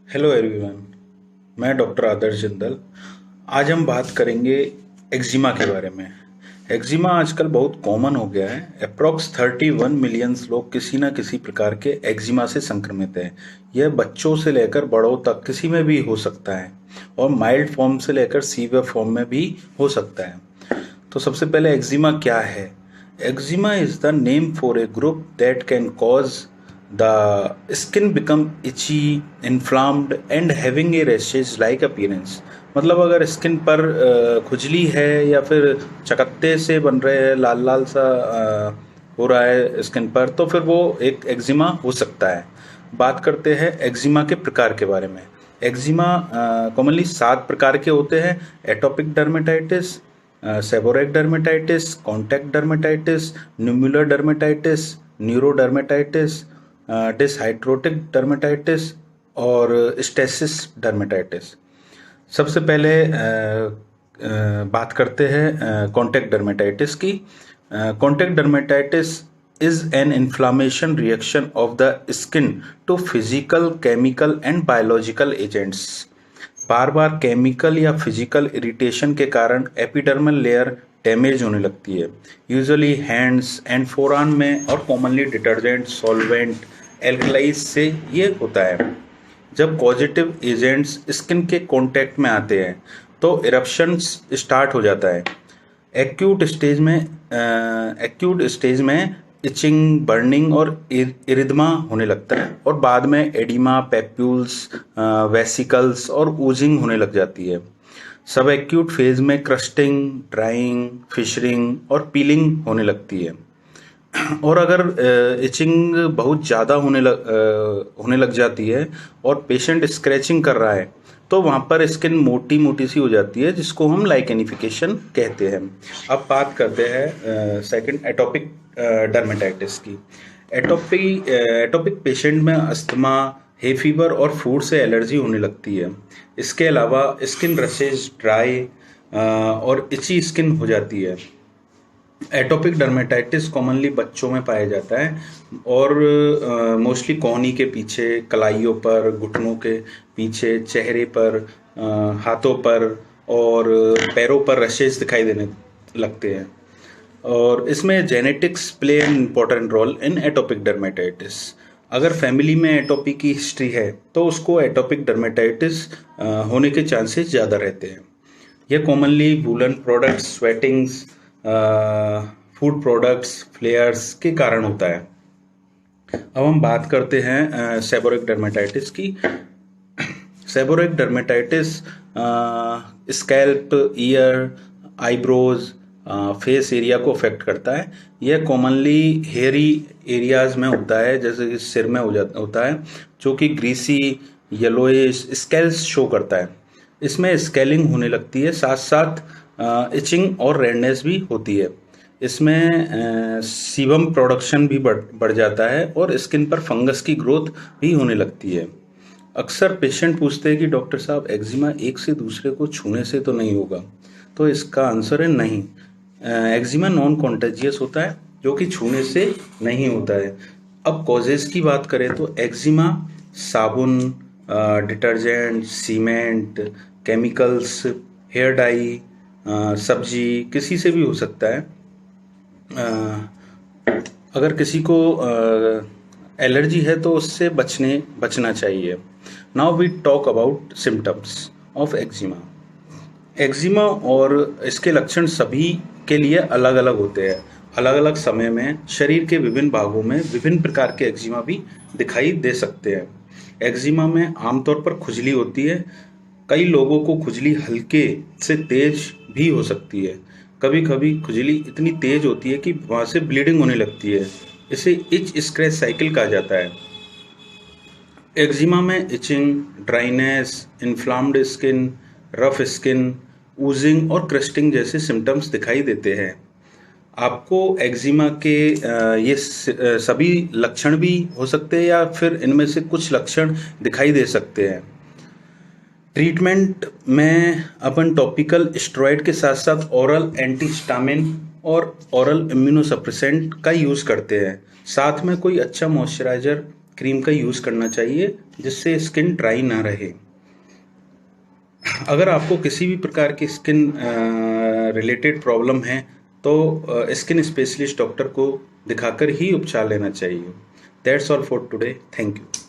Hello everyone. मैं doctor आदर्श जिंदल। आज हम बात करेंगे एक्जिमा के बारे में। एक्जिमा आजकल बहुत कॉमन हो गया है। अप्रॉक्स 31 मिलियंस लोग किसी न किसी प्रकार के एक्जिमा से संक्रमित हैं। यह बच्चों से लेकर बड़ों तक किसी में भी हो सकता है और माइल्ड फॉर्म से लेकर सीवियर फॉर्म में भी हो सकता है। तो सबसे पहले एक्जिमा क्या है? Eczema is the name for a group that can cause the skin become itchy, inflamed and having a rashes like appearance। मतलब अगर स्किन पर खुजली है या फिर चकत्ते से बन रहे हैं, लाल लाल सा हो रहा है स्किन पर, तो फिर वो एक एक्जिमा हो सकता है। बात करते हैं एक्जिमा के प्रकार के बारे में। एक्जिमा कॉमनली 7 प्रकार के होते हैं। Atopic dermatitis, seborrheic dermatitis, contact dermatitis, nummular dermatitis, neurodermatitis, dyshidrotic dermatitis और स्टेसिस डर्मेटाइटिस। सबसे पहले बात करते हैं कॉन्टैक्ट डर्मेटाइटिस की। Contact dermatitis is an inflammation reaction of the skin to physical, chemical and biological agents. बार बार केमिकल या फिजिकल इरिटेशन के कारण एपिडर्मल लेयर डैमेज होने लगती है, यूजुअली हैंड्स एंड फोरआर्म में, और कॉमनली डिटर्जेंट, सॉल्वेंट, एल्कलाइज से ये होता है। जब पॉजिटिव एजेंट्स स्किन के कांटेक्ट में आते हैं तो इरप्शंस स्टार्ट हो जाता है। एक्यूट स्टेज में इचिंग, बर्निंग और इरिदमा होने लगता है और बाद में एडिमा, पैप्यूल्स, वेसिकल्स और ऊजिंग होने लग जाती है। सब एक्यूट फेज में क्रस्टिंग, ड्राइंग, फिशरिंग और पीलिंग होने लगती है। और अगर इचिंग बहुत ज़्यादा होने लग जाती है और पेशेंट स्क्रैचिंग कर रहा है तो वहाँ पर स्किन मोटी मोटी सी हो जाती है, जिसको हम लाइकेनिफिकेशन कहते हैं। अब बात करते हैं सेकंड, एटोपिक डर्मेटाइटिस की। एटोपिक पेशेंट में अस्थमा, हे फीवर और फूड से एलर्जी होने लगती है। इसके अलावा स्किन रशेज, ड्राई और इची स्किन हो जाती है। एटोपिक डर्मेटाइटिस कॉमनली बच्चों में पाया जाता है और मोस्टली कोहनी के पीछे, कलाइयों पर, घुटनों के पीछे, चेहरे पर, हाथों पर और पैरों पर रशेज दिखाई देने लगते हैं। और इसमें genetics play an important role in atopic dermatitis. अगर फैमिली में एटोपी की हिस्ट्री है तो उसको एटोपिक डर्मेटाइटिस होने के चांसेस ज़्यादा रहते हैं। यह commonly woollen products, sweatings, food products, flares के कारण होता है। अब हम बात करते हैं सेबोरिक डर्मेटाइटिस की। Seborrheic dermatitis scalp, ear, eyebrows, face area को अफेक्ट करता है। यह कॉमनली हेयरी एरियाज में होता है, जैसे कि सिर में होता है, जो कि ग्रीसी, येलोइश स्केल्स शो करता है। इसमें स्केलिंग होने लगती है, साथ साथ इचिंग और रेडनेस भी होती है। इसमें सीबम प्रोडक्शन भी बढ़ जाता है और स्किन पर फंगस की ग्रोथ भी होने लगती है। अक्सर पेशेंट पूछते हैं कि डॉक्टर साहब, एक्जिमा एक से दूसरे को छूने से तो नहीं होगा? तो इसका आंसर है नहीं। एक्जिमा नॉन कॉन्टेजियस होता है, जो कि छूने से नहीं होता है। अब कॉजेज की बात करें तो एक्जिमा साबुन, detergent, cement, chemicals, hair dye, सब्जी, किसी से भी हो सकता है। अगर किसी को एलर्जी है तो उससे बचना चाहिए। Now we talk about symptoms of eczema. Eczema और इसके लक्षण सभी के लिए अलग अलग होते हैं। अलग अलग समय में शरीर के विभिन्न भागों में विभिन्न प्रकार के एक्जिमा भी दिखाई दे सकते हैं। एक्जिमा में आमतौर पर खुजली होती है। कई लोगों को खुजली हल्के से तेज भी हो सकती है। कभी कभी खुजली इतनी तेज होती है कि वहां से ब्लीडिंग होने लगती है। इसे इच स्क्रैच साइकिल कहा जाता है। एक्जिमा में itching, dryness, inflamed skin, rough skin, oozing और क्रस्टिंग जैसे सिम्टम्स दिखाई देते हैं। आपको एक्जिमा के ये सभी लक्षण भी हो सकते हैं या फिर इनमें से कुछ लक्षण दिखाई दे सकते हैं। ट्रीटमेंट में अपन टॉपिकल स्टेरॉइड के साथ साथ ओरल एंटीहिस्टामिन और ओरल इम्यूनोसप्रेसेंट का यूज़ करते हैं। साथ में कोई अच्छा मॉइस्चराइजर क्रीम का यूज़ करना चाहिए जिससे स्किन ड्राई ना रहे। अगर आपको किसी भी प्रकार की स्किन रिलेटेड प्रॉब्लम है तो स्किन स्पेशलिस्ट डॉक्टर को दिखाकर ही उपचार लेना चाहिए। That's all for today. Thank you.